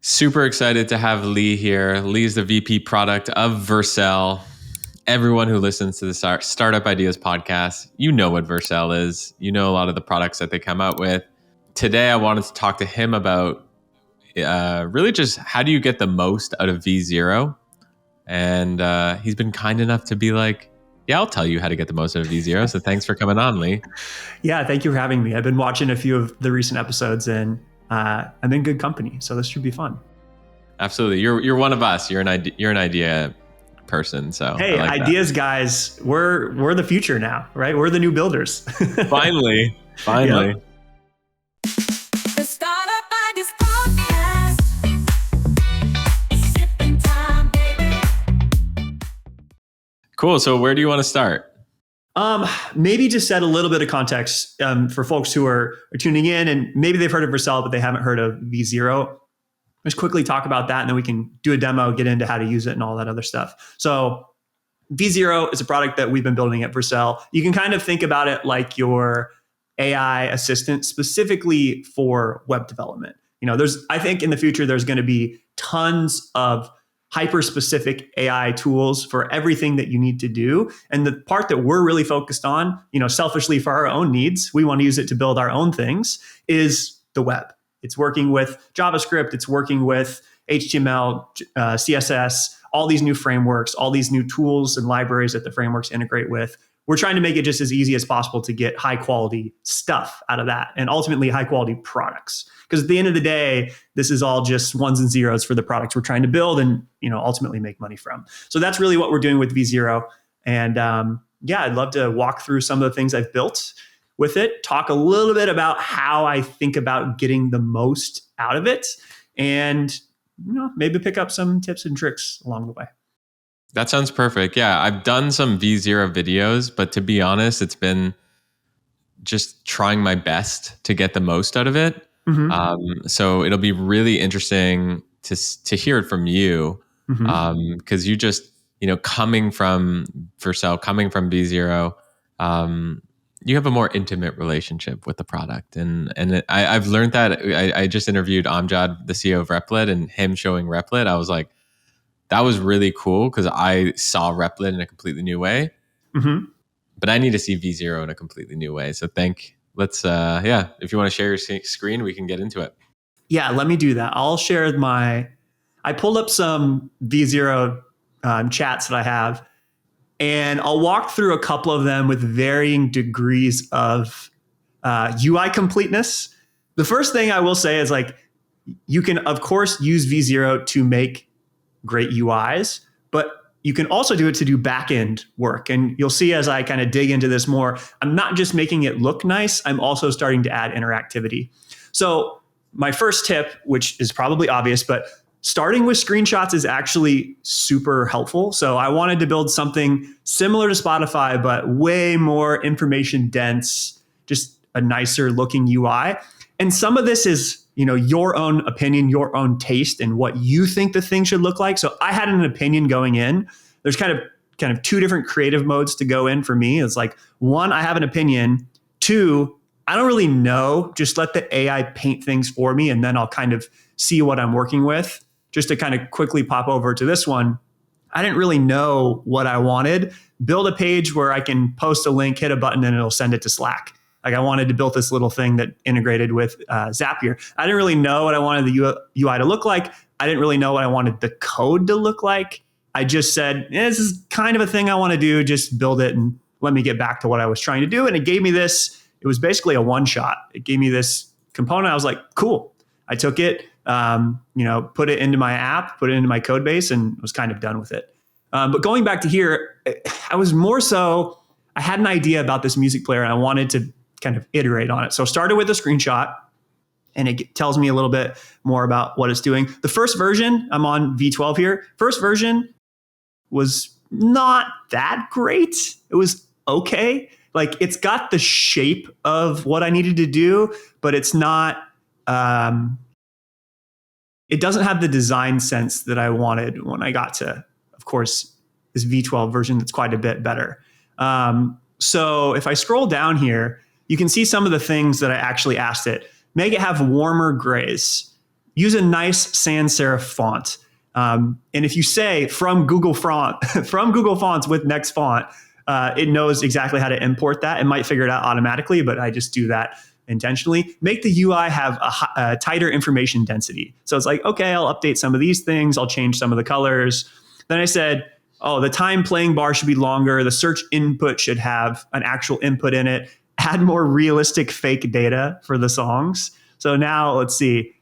Super excited to have Lee here. Lee's the VP product of Vercel. Everyone who listens to the Startup Ideas podcast, you know what Vercel is. You know a lot of the products that they come out with. Today, I wanted to talk to him about really just how do you get the most out of V0? And he's been kind enough to be like, yeah, I'll tell you how to get the most out of V0. So thanks for coming on, Lee. Yeah, thank you for having me. I've been watching a few of the recent episodes and I'm in good company. So this should be fun. Absolutely. You're one of us. You're an idea person. So hey, like ideas guys, we're the future now, right? We're the new builders. Finally. Yep. The Startup Ideas Podcast. Sipping time, baby. Cool. So where do you want to start? Maybe just set a little bit of context for folks who are tuning in and maybe they've heard of Vercel, but they haven't heard of V0. Just quickly talk about that and then we can do a demo, get into how to use it and all that other stuff. So V0 is a product that we've been building at Vercel. You can kind of think about it like your AI assistant specifically for web development. I think in the future, there's going to be tons of hyper-specific AI tools for everything that you need to do. And the part that we're really focused on, selfishly for our own needs, we want to use it to build our own things, is the web. It's working with JavaScript, it's working with HTML, CSS, all these new frameworks, all these new tools and libraries that the frameworks integrate with. We're trying to make it just as easy as possible to get high quality stuff out of that and ultimately high quality products. Because at the end of the day, this is all just ones and zeros for the products we're trying to build and ultimately make money from. So that's really what we're doing with V0. And I'd love to walk through some of the things I've built with it, talk a little bit about how I think about getting the most out of it, and maybe pick up some tips and tricks along the way. That sounds perfect. Yeah, I've done some V0 videos, but to be honest, it's been just trying my best to get the most out of it. Mm-hmm. So it'll be really interesting to hear it from you, because you just, coming from Vercel, coming from V0, you have a more intimate relationship with the product. And I've learned that. I just interviewed Amjad, the CEO of Replit, and him showing Replit. I was like, that was really cool because I saw Replit in a completely new way. Mm-hmm. But I need to see V0 in a completely new way. So if you want to share your screen, we can get into it. Yeah, let me do that. I'll share I pulled up some V0 chats that I have, and I'll walk through a couple of them with varying degrees of UI completeness. The first thing I will say is you can, of course, use V0 to make great UIs, but you can also do it to do backend work. And you'll see as I kind of dig into this more, I'm not just making it look nice, I'm also starting to add interactivity. So my first tip, which is probably obvious, but starting with screenshots is actually super helpful. So I wanted to build something similar to Spotify, but way more information dense, just a nicer looking UI. And some of this is, your own opinion, your own taste, and what you think the thing should look like. So I had an opinion going in. There's kind of two different creative modes to go in for me. It's like, one, I have an opinion. Two, I don't really know. Just let the AI paint things for me, and then I'll kind of see what I'm working with. Just to kind of quickly pop over to this one, I didn't really know what I wanted. Build a page where I can post a link, hit a button, and it'll send it to Slack. I wanted to build this little thing that integrated with Zapier. I didn't really know what I wanted the UI to look like. I didn't really know what I wanted the code to look like. I just said, this is kind of a thing I want to do. Just build it and let me get back to what I was trying to do. And it gave me this. It was basically a one shot. It gave me this component. I was like, cool. I took it, put it into my app, put it into my code base, and was kind of done with it. But going back to here, I was more so, I had an idea about this music player and I wanted to kind of iterate on it. So I started with a screenshot and it tells me a little bit more about what it's doing. The first version, I'm on V12 here. First version was not that great. It was okay. It's got the shape of what I needed to do, but it's not, it doesn't have the design sense that I wanted when I got to, of course, this V12 version that's quite a bit better. So if I scroll down here, you can see some of the things that I actually asked it. Make it have warmer grays. use a nice sans serif font. And if you say from Google Fonts with next font, it knows exactly how to import that. It might figure it out automatically, but I just do that intentionally. Make the UI have a tighter information density. So it's like, okay, I'll update some of these things. I'll change some of the colors. Then I said, oh, the time playing bar should be longer. The search input should have an actual input in it. Add more realistic fake data for the songs. So now let's see.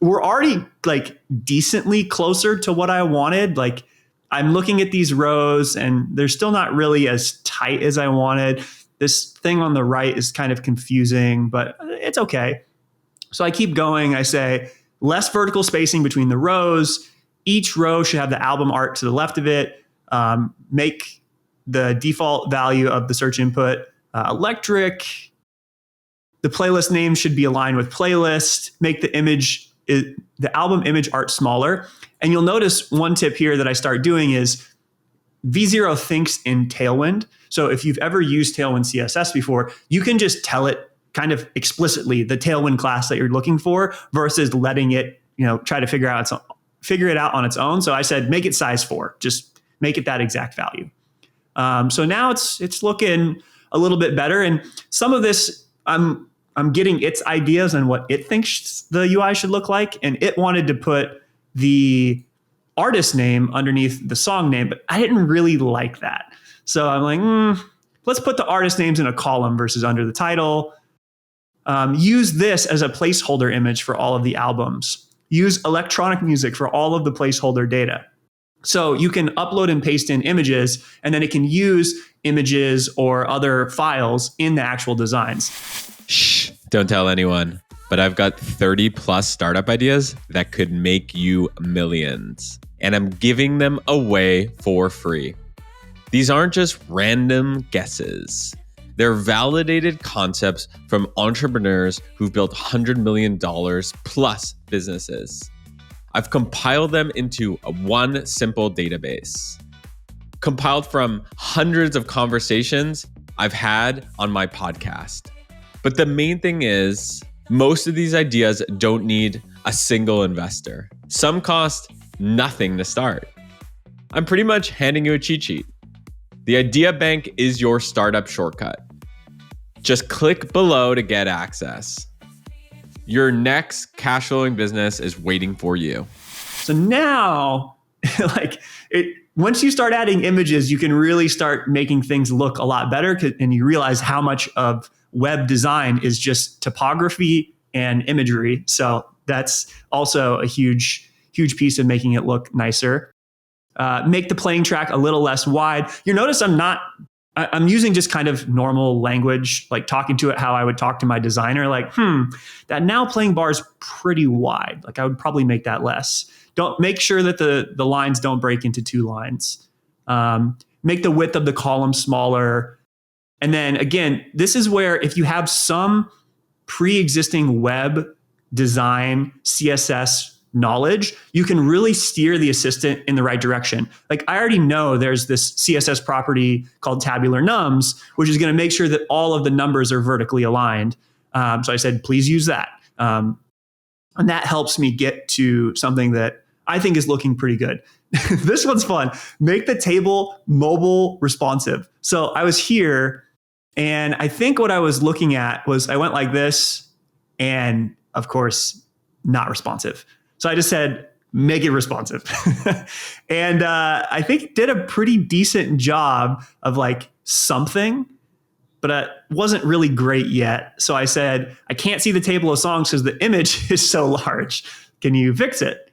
We're already like decently closer to what I wanted. Like I'm looking at these rows and they're still not really as tight as I wanted. This thing on the right is kind of confusing, but it's okay. So I keep going. I say less vertical spacing between the rows. Each row should have the album art to the left of it. Make the default value of the search input electric. The playlist name should be aligned with playlist. Make the album image art smaller. And you'll notice one tip here that I start doing is V0 thinks in Tailwind. So if you've ever used Tailwind CSS before, you can just tell it kind of explicitly the Tailwind class that you're looking for versus letting it, try to figure it out on its own. So I said, make it size 4, just make it that exact value. So now it's looking a little bit better. And some of this, I'm getting its ideas on what it thinks the UI should look like. And it wanted to put the artist name underneath the song name, but I didn't really like that. So I'm like, let's put the artist names in a column versus under the title. Use this as a placeholder image for all of the albums. Use electronic music for all of the placeholder data. So you can upload and paste in images, and then it can use images or other files in the actual designs. Shh, don't tell anyone. But I've got 30 plus startup ideas that could make you millions. And I'm giving them away for free. These aren't just random guesses. They're validated concepts from entrepreneurs who've built $100 million plus businesses. I've compiled them into one simple database, compiled from hundreds of conversations I've had on my podcast. But the main thing is, most of these ideas don't need a single investor. Some cost nothing to start. I'm pretty much handing you a cheat sheet. The Idea Bank is your startup shortcut. Just click below to get access. Your next cash flowing business is waiting for you. So now, once you start adding images, you can really start making things look a lot better, and you realize how much of web design is just typography and imagery. So that's also a huge piece of making it look nicer. Make the playing track a little less wide. You notice I'm using just kind of normal language, like talking to it how I would talk to my designer, like, that now playing bar is pretty wide. Like I would probably make that less. Don't make sure that the lines don't break into 2 lines. Make the width of the column smaller. And then again, this is where if you have some pre-existing web design CSS knowledge, you can really steer the assistant in the right direction. Like I already know there's this CSS property called tabular nums, which is going to make sure that all of the numbers are vertically aligned. So I said, please use that. And that helps me get to something that I think is looking pretty good. This one's fun. Make the table mobile responsive. So I was here, and I think what I was looking at was I went like this, and of course, not responsive. So I just said, make it responsive. And I think it did a pretty decent job of like something, but it wasn't really great yet. So I said, I can't see the table of songs because the image is so large. Can you fix it?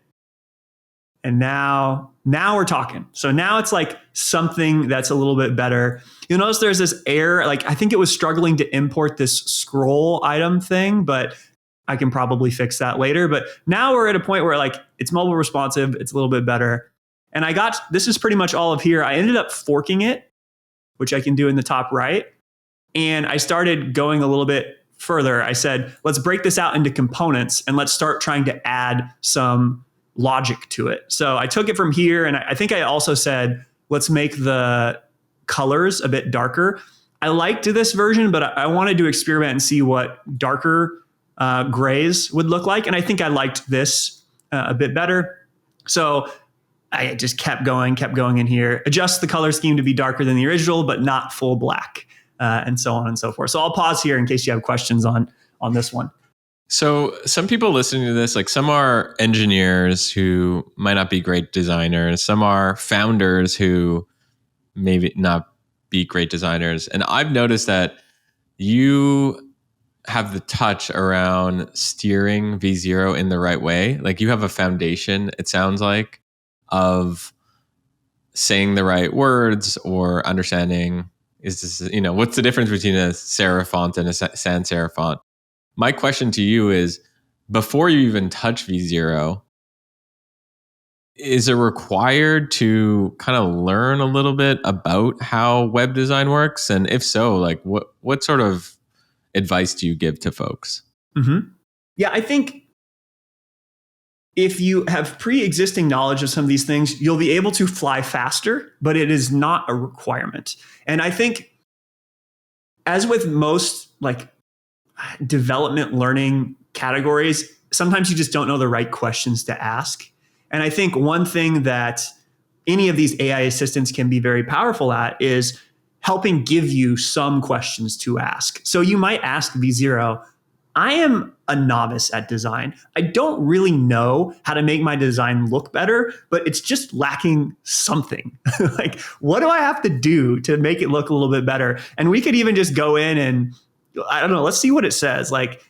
And now we're talking. So now it's like something that's a little bit better. You'll notice there's this error. Like I think it was struggling to import this scroll item thing, but I can probably fix that later. But now we're at a point where like it's mobile responsive. It's a little bit better. And this is pretty much all of here. I ended up forking it, which I can do in the top right. And I started going a little bit further. I said, let's break this out into components and let's start trying to add some logic to it. So I took it from here, and I think I also said, let's make the colors a bit darker. I liked this version, but I wanted to experiment and see what darker grays would look like. And I think I liked this a bit better. So I just kept going in here, adjust the color scheme to be darker than the original, but not full black, and so on and so forth. So I'll pause here in case you have questions on this one. So some people listening to this, like some are engineers who might not be great designers. Some are founders who maybe not be great designers. And I've noticed that you have the touch around steering V0 in the right way. Like you have a foundation, it sounds like, of saying the right words or understanding, is this, what's the difference between a serif font and a sans serif font? My question to you is, before you even touch V0, is it required to kind of learn a little bit about how web design works? And if so, like what sort of advice do you give to folks? Mm-hmm. Yeah, I think if you have pre-existing knowledge of some of these things, you'll be able to fly faster, but it is not a requirement. And I think, as with most like development learning categories, sometimes you just don't know the right questions to ask. And I think one thing that any of these AI assistants can be very powerful at is helping give you some questions to ask. So you might ask V0, I am a novice at design. I don't really know how to make my design look better, but it's just lacking something. Like, what do I have to do to make it look a little bit better? And we could even just go in and, I don't know, let's see what it says. Like,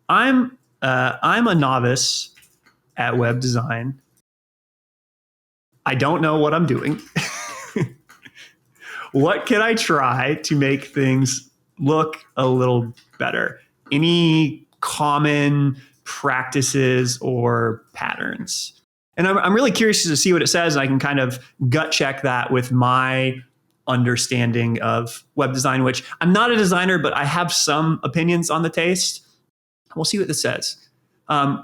I'm a novice at web design. I don't know what I'm doing. What can I try to make things look a little better? Any common practices or patterns? And I'm really curious to see what it says. I can kind of gut check that with my understanding of web design, which I'm not a designer, but I have some opinions on the taste. We'll see what this says.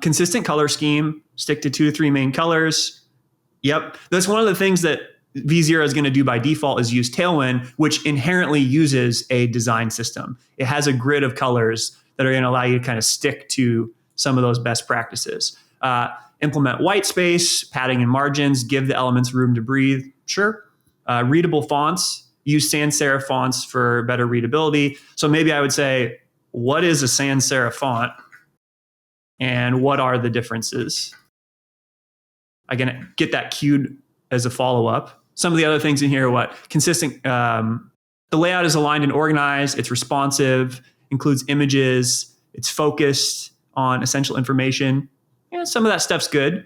Consistent color scheme, stick to 2 to 3 main colors. Yep. That's one of the things that V0 is going to do by default is use Tailwind, which inherently uses a design system. It has a grid of colors that are going to allow you to kind of stick to some of those best practices. Implement white space, padding and margins, give the elements room to breathe. Sure. Readable fonts, use sans serif fonts for better readability. So maybe I would say, what is a sans serif font and what are the differences? I can get that queued as a follow-up. Some of the other things in here are what? Consistent. The layout is aligned and organized. It's responsive, includes images. It's focused on essential information. Yeah, some of that stuff's good.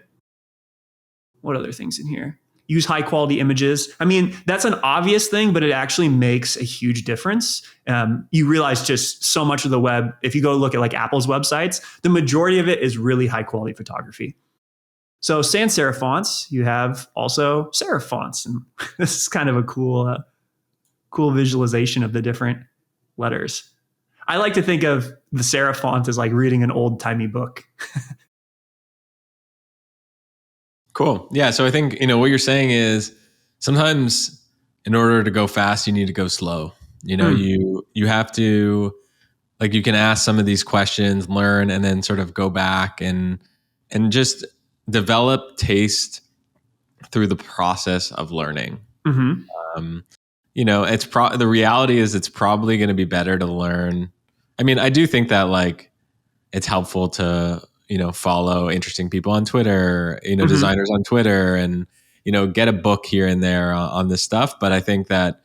What other things in here? Use high quality images. I mean, that's an obvious thing, but it actually makes a huge difference. You realize just so much of the web, if you go look at like Apple's websites, the majority of it is really high quality photography. So sans serif fonts, you have also serif fonts. And this is kind of a cool visualization of the different letters. I like to think of the serif font as like reading an old-timey book. Cool. Yeah. So I think, what you're saying is sometimes in order to go fast, you need to go slow. You have to, like, you can ask some of these questions, learn, and then sort of go back and just develop taste through the process of learning. Mm-hmm. It's the reality is it's probably going to be better to learn. I mean, I do think that like it's helpful to, follow interesting people on Twitter, mm-hmm. designers on Twitter, and, get a book here and there on this stuff. But I think that,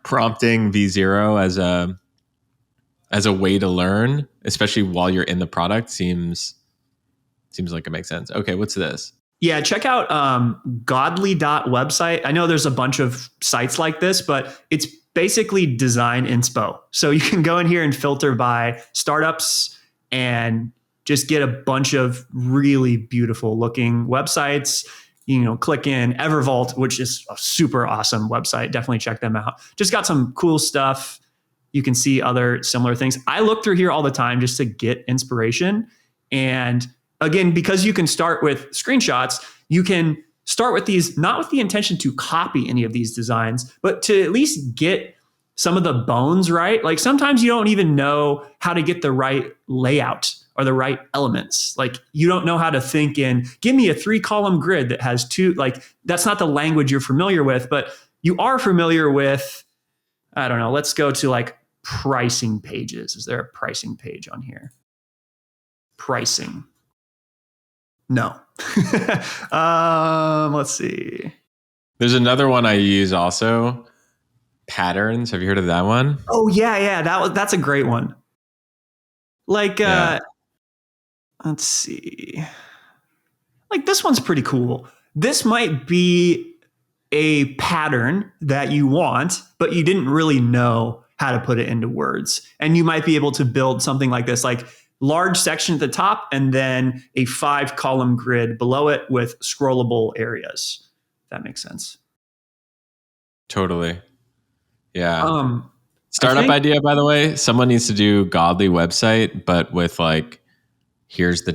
prompting V0 as a way to learn, especially while you're in the product, seems like it makes sense. Okay, what's this? Yeah, check out godly.website. I know there's a bunch of sites like this, but it's basically design inspo. So you can go in here and filter by startups and just get a bunch of really beautiful looking websites. Click in Evervault, which is a super awesome website. Definitely check them out. Just got some cool stuff. You can see other similar things. I look through here all the time just to get inspiration. And again, because you can start with screenshots, you can start with these, not with the intention to copy any of these designs, but to at least get some of the bones right. Like sometimes you don't even know how to get the right layout are the right elements. Like you don't know how to think in, give me a 3-column grid that has 2, like that's not the language you're familiar with, but you are familiar with, I don't know, let's go to like pricing pages. Is there a pricing page on here? Pricing. No. Let's see. There's another one I use also, patterns. Have you heard of that one? Oh yeah. That's a great one. Like, let's see. Like this one's pretty cool. This might be a pattern that you want, but you didn't really know how to put it into words. And you might be able to build something like this, like large section at the top and then a 5-column grid below it with scrollable areas. If that makes sense. Totally. Yeah. Startup idea, by the way. Someone needs to do godly website, but with like, here's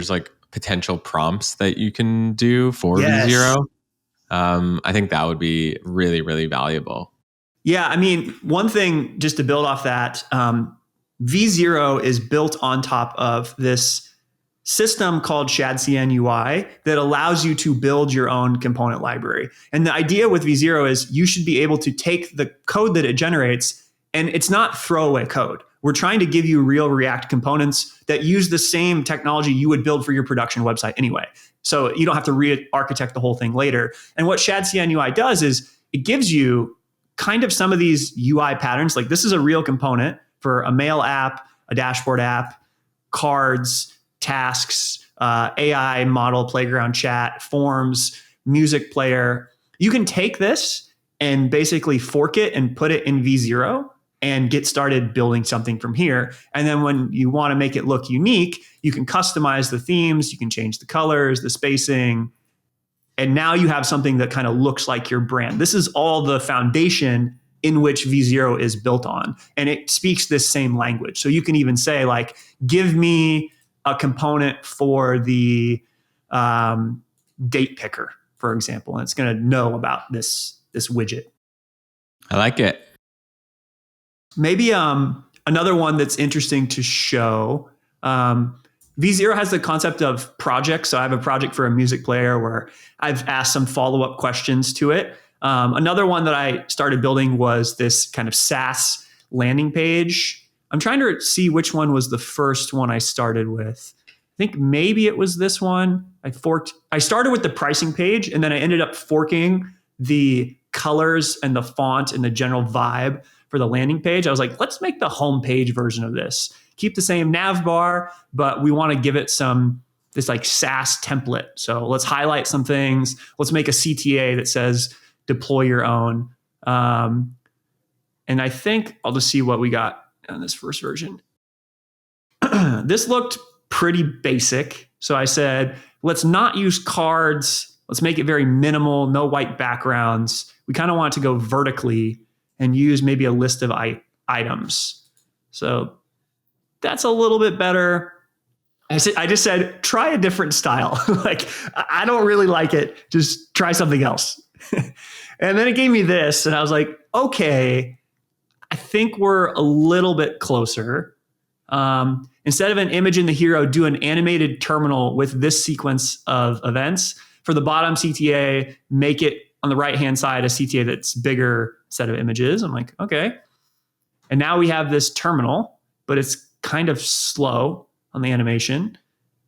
like potential prompts that you can do for V0. I think that would be really, really valuable. Yeah, I mean, one thing just to build off that, V0 is built on top of this system called ShadCNUI that allows you to build your own component library. And the idea with V0 is you should be able to take the code that it generates, and it's not throwaway code. We're trying to give you real React components that use the same technology you would build for your production website anyway. So you don't have to re-architect the whole thing later. And what ShadCNUI does is it gives you kind of some of these UI patterns. Like this is a real component for a mail app, a dashboard app, cards, tasks, AI model, playground chat, forms, music player. You can take this and basically fork it and put it in V0 and get started building something from here. And then when you want to make it look unique, you can customize the themes, you can change the colors, the spacing, and now you have something that kind of looks like your brand. This is all the foundation in which V0 is built on, and it speaks this same language. So you can even say like, give me a component for the date picker, for example, and it's going to know about this widget. I like it. Maybe another one that's interesting to show. V0 has the concept of projects. So I have a project for a music player where I've asked some follow-up questions to it. Another one that I started building was this kind of SaaS landing page. I'm trying to see which one was the first one I started with. I think maybe it was this one. I started with the pricing page, and then I ended up forking the colors and the font and the general vibe for the landing page. I was like, let's make the homepage version of this. Keep the same nav bar, but we want to give it this like SaaS template. So let's highlight some things. Let's make a CTA that says deploy your own. And I think I'll just see what we got on this first version. This looked pretty basic. So I said, let's not use cards. Let's make it very minimal, no white backgrounds. We kind of want to go vertically and use maybe a list of items. So that's a little bit better. I just said, try a different style. Like, I don't really like it. Just try something else. And then it gave me this, and I was like, okay, I think we're a little bit closer. Instead of an image in the hero, do an animated terminal with this sequence of events. For the bottom CTA, make it on the right-hand side a CTA that's bigger set of images. I'm like, okay. And now we have this terminal, but it's kind of slow on the animation.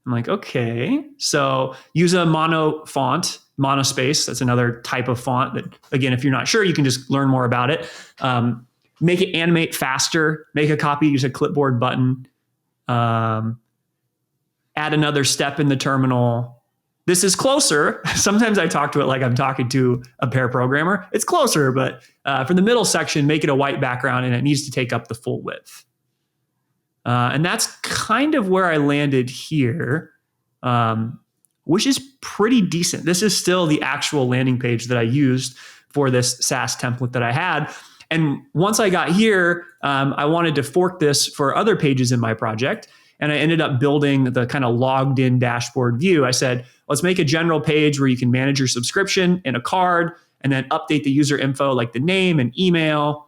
I'm like, okay. So use a mono font, monospace. That's another type of font that, again, if you're not sure, you can just learn more about it. Make it animate faster. Make a copy, use a clipboard button. Add another step in the terminal. This is closer. Sometimes I talk to it like I'm talking to a pair programmer. It's closer, but for the middle section, make it a white background, and it needs to take up the full width. And that's kind of where I landed here, which is pretty decent. This is still the actual landing page that I used for this SaaS template that I had. And once I got here, I wanted to fork this for other pages in my project. And I ended up building the kind of logged in dashboard view. I said, let's make a general page where you can manage your subscription in a card and then update the user info like the name and email.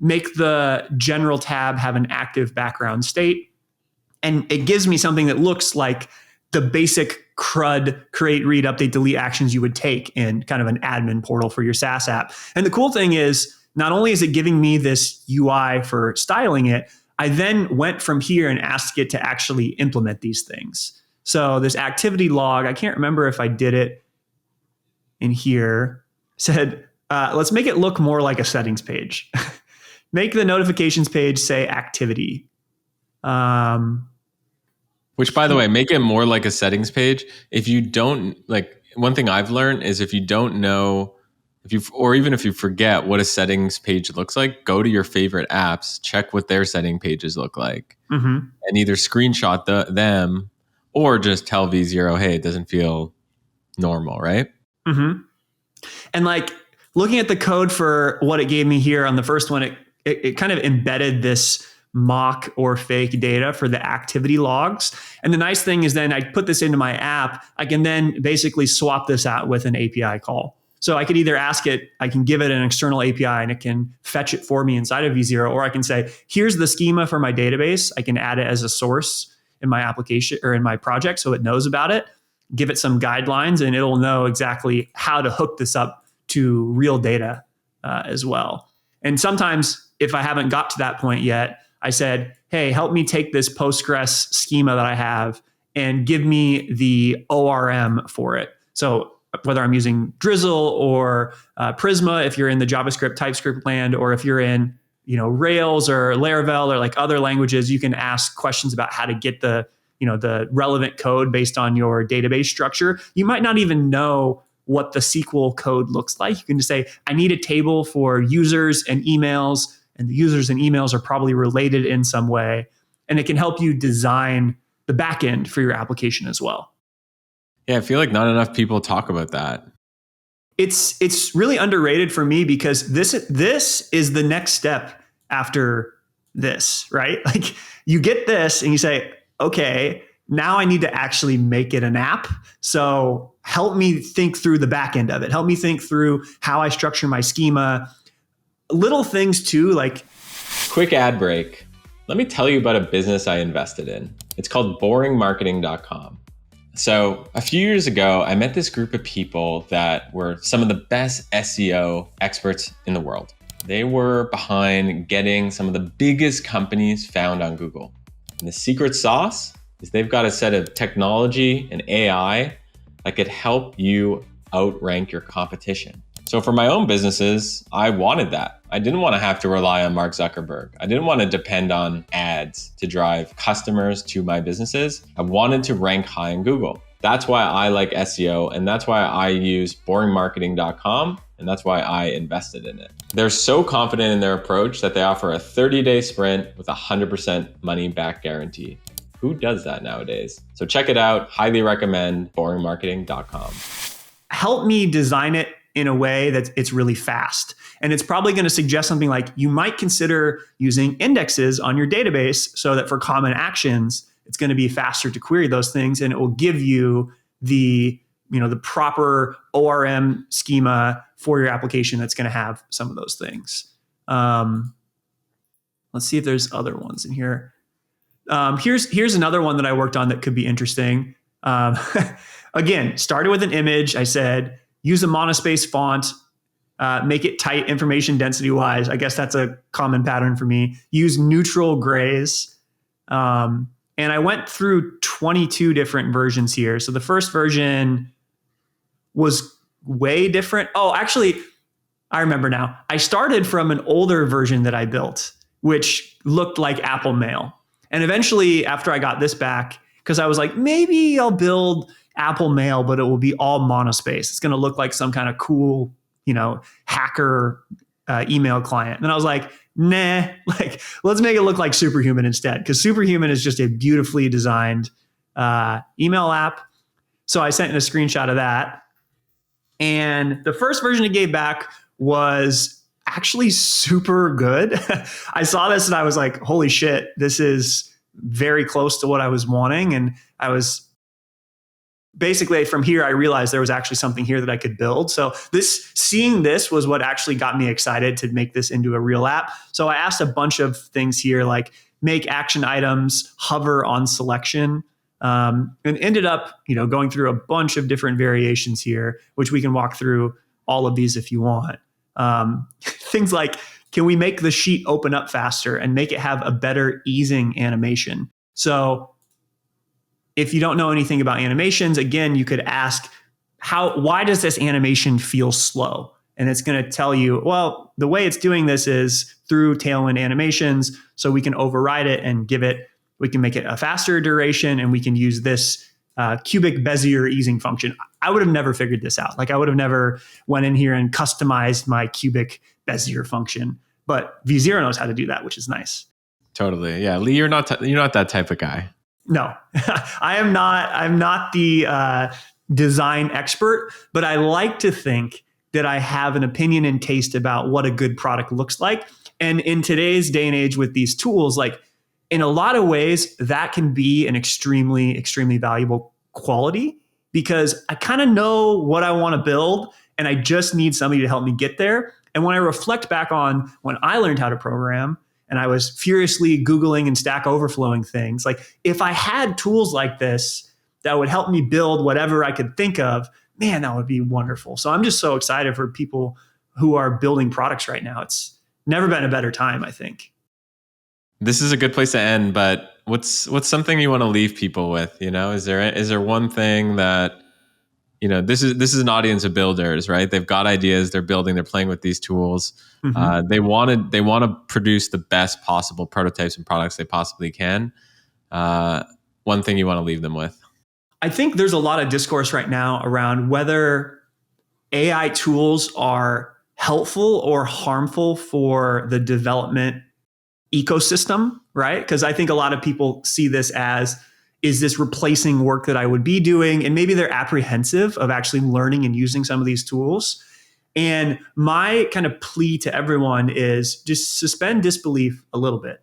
Make the general tab have an active background state. And it gives me something that looks like the basic CRUD create, read, update, delete actions you would take in kind of an admin portal for your SaaS app. And the cool thing is, not only is it giving me this UI for styling it, I then went from here and asked it to actually implement these things. So this activity log, I can't remember if I did it in here, said, let's make it look more like a settings page. Make the notifications page say activity. Which, by the way, make it more like a settings page. If you don't, like, one thing I've learned is if you don't know, or even if you forget what a settings page looks like, go to your favorite apps, check what their setting pages look like, and either screenshot them or just tell V0, hey, it doesn't feel normal, right? And like looking at the code for what it gave me here on the first one, it kind of embedded this mock or fake data for the activity logs. And the nice thing is then I put this into my app, I can then basically swap this out with an API call. So I could either ask it, I can give it an external API and it can fetch it for me inside of V0, or I can say, here's the schema for my database. I can add it as a source in my application or in my project so it knows about it, give it some guidelines, and it'll know exactly how to hook this up to real data as well. And sometimes if I haven't got to that point yet, I said, hey, help me take this Postgres schema that I have and give me the ORM for it. So whether I'm using Drizzle or Prisma, if you're in the JavaScript, TypeScript land, or if you're in Rails or Laravel or like other languages, you can ask questions about how to get the relevant code based on your database structure. You might not even know what the SQL code looks like. You can just say, I need a table for users and emails, and the users and emails are probably related in some way. And it can help you design the backend for your application as well. Yeah, I feel like not enough people talk about that. It's really underrated for me because this is the next step after this, right? Like you get this and you say, okay, now I need to actually make it an app. So help me think through the back end of it. Help me think through how I structure my schema. Little things too, like... Quick ad break. Let me tell you about a business I invested in. It's called boringmarketing.com. So a few years ago, I met this group of people that were some of the best SEO experts in the world. They were behind getting some of the biggest companies found on Google. And the secret sauce is they've got a set of technology and AI that could help you outrank your competition. So for my own businesses, I wanted that. I didn't want to have to rely on Mark Zuckerberg. I didn't want to depend on ads to drive customers to my businesses. I wanted to rank high in Google. That's why I like SEO, and that's why I use boringmarketing.com, and that's why I invested in it. They're so confident in their approach that they offer a 30-day sprint with a 100% money back guarantee. Who does that nowadays? So check it out. Highly recommend boringmarketing.com. Help me design it in a way that it's really fast. And it's probably going to suggest something like you might consider using indexes on your database so that for common actions, it's going to be faster to query those things. And it will give you the proper ORM schema for your application that's going to have some of those things. Let's see if there's other ones in here. Here's another one that I worked on that could be interesting. Again, started with an image. I said, use a monospace font, make it tight information density wise. I guess that's a common pattern for me. Use neutral grays. And I went through 22 different versions here. So the first version was way different. Oh, actually, I remember now. I started from an older version that I built, which looked like Apple Mail. And eventually, after I got this back, because I was like, maybe I'll build Apple Mail, but it will be all monospace. It's going to look like some kind of cool, hacker email client. And I was like, nah, let's make it look like Superhuman instead, because Superhuman is just a beautifully designed email app. So I sent in a screenshot of that. And the first version it gave back was actually super good. I saw this and I was like, holy shit, this is very close to what I was wanting. And I was basically, from here, I realized there was actually something here that I could build. So seeing this was what actually got me excited to make this into a real app. So I asked a bunch of things here, like make action items hover on selection. And ended up, going through a bunch of different variations here, which we can walk through all of these if you want. Things like, can we make the sheet open up faster and make it have a better easing animation? So if you don't know anything about animations, again, you could ask, why does this animation feel slow? And it's going to tell you, well, the way it's doing this is through Tailwind animations. So we can override it and we can make it a faster duration, and we can use this cubic Bezier easing function. I would have never figured this out. Like I would have never went in here and customized my cubic Bezier function, but V0 knows how to do that, which is nice. Totally. Yeah. Lee, you're not that type of guy. No, I'm not the design expert, but I like to think that I have an opinion and taste about what a good product looks like. And in today's day and age with these tools, like in a lot of ways, that can be an extremely, extremely valuable quality, because I kind of know what I want to build and I just need somebody to help me get there. And when I reflect back on when I learned how to program and I was furiously Googling and Stack Overflowing things, like if I had tools like this that would help me build whatever I could think of, man, that would be wonderful. So I'm just so excited for people who are building products right now. It's never been a better time, I think. This is a good place to end, but what's something you want to leave people with? Is there one thing that, this is an audience of builders, right? They've got ideas, they're building, they're playing with these tools. Mm-hmm. They want to produce the best possible prototypes and products they possibly can. One thing you want to leave them with? I think there's a lot of discourse right now around whether AI tools are helpful or harmful for the development ecosystem, right? Because I think a lot of people see this as, is this replacing work that I would be doing? And maybe they're apprehensive of actually learning and using some of these tools. And my kind of plea to everyone is just suspend disbelief a little bit.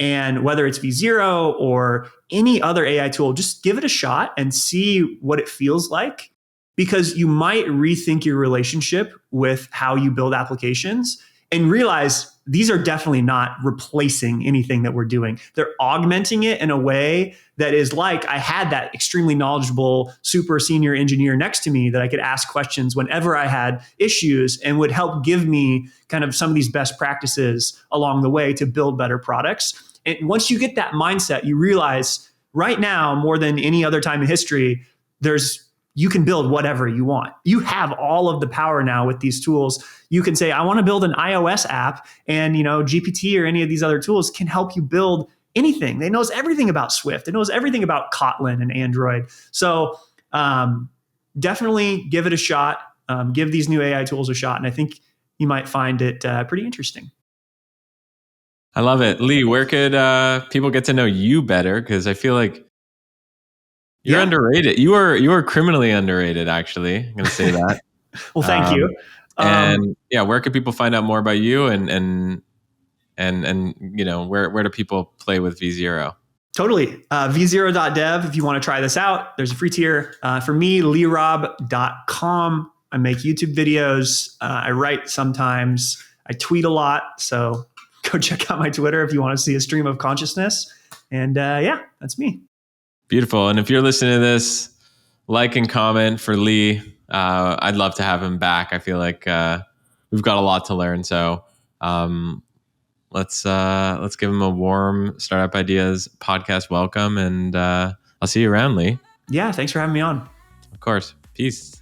And whether it's V0 or any other AI tool, just give it a shot and see what it feels like, because you might rethink your relationship with how you build applications and realize these are definitely not replacing anything that we're doing. They're augmenting it in a way that is like I had that extremely knowledgeable super senior engineer next to me that I could ask questions whenever I had issues and would help give me kind of some of these best practices along the way to build better products. And once you get that mindset, you realize right now, more than any other time in history, you can build whatever you want. You have all of the power now with these tools. You can say, I want to build an iOS app, and GPT or any of these other tools can help you build anything. It knows everything about Swift. It knows everything about Kotlin and Android. So definitely give it a shot. Give these new AI tools a shot. And I think you might find it pretty interesting. I love it. Lee, where could people get to know you better? Because I feel like you're underrated. You are criminally underrated, actually. I'm going to say that. Well, thank you. And where could people find out more about you and where do people play with V0? Totally. V0.dev if you want to try this out. There's a free tier. For me, leerob.com. I make YouTube videos. I write sometimes. I tweet a lot. So go check out my Twitter if you want to see a stream of consciousness. And that's me. Beautiful. And if you're listening to this, like and comment for Lee. I'd love to have him back. I feel like we've got a lot to learn. So let's give him a warm Startup Ideas podcast welcome. And I'll see you around, Lee. Yeah, thanks for having me on. Of course. Peace.